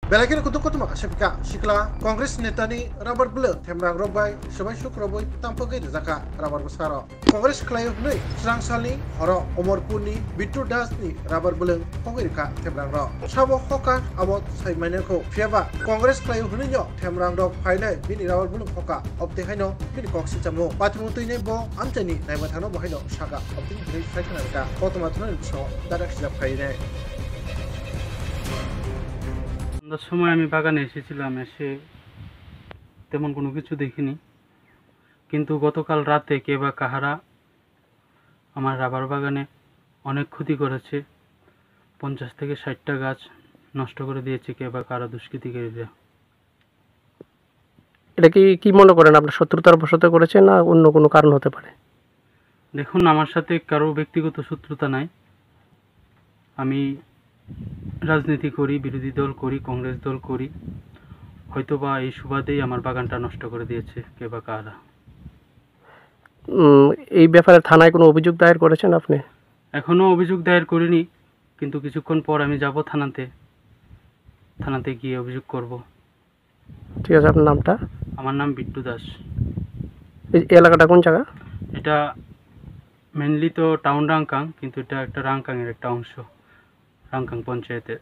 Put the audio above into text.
Belakang kutu kutu mak sepika sikla Kongres netani rabar bele temrang robai sebai suk roboi tampo gede zaka rabar besaro. Kongres klayu nei serang sali horo Omorpuni Bitu Das ni rabar bele kongirika temrang ro. Sabo hoka abot sai maineko fiaba Kongres klayu nei yo temrang ro phainai bini rabar bele hoka opte haino bini koksi chamo patmu tuine bo amchani naiba thano bo haino saka opte bini saikana ka kotoma thano so dadak sida phainai সন্ধ্যার সময় আমি বাগানে এসেছিলাম, এসে তেমন কোনো কিছু দেখিনি, কিন্তু গতকাল রাতে কে বা কাহারা আমার রাবার বাগানে অনেক ক্ষতি করেছে। 50 থেকে 60টা গাছ নষ্ট করে দিয়েছে কে বা কারা দুষ্কৃতিকারীরা। এটা কি মনে করেন, আপনার শত্রুতার বশত করেছে না অন্য কোনো কারণ হতে পারে? দেখুন, আমার সাথে কারো ব্যক্তিগত শত্রুতা নাই। আমি রাজনীতি করি, বিরোধী দল করি, কংগ্রেস দল করি, হয়তোবা এই সুবাদেই আমার বাগানটা নষ্ট করে দিয়েছে কে বা কারা। এই ব্যাপারে থানায় কোনো অভিযোগ দায়ের করেছেন আপনি? এখনো অভিযোগ দায়ের করিনি, কিন্তু কিছুক্ষণ পর আমি যাব থানাতে গিয়ে অভিযোগ করব। ঠিক আছে, আপনার নামটা? আমার নাম বিট্টু দাস। এই এলাকাটা কোন জায়গা? এটা মেনলি তো টাউন রাংকাং, কিন্তু এটা একটা রাংকাংয়ের একটা অংশ, রাংকাং পঞ্চায়েতের।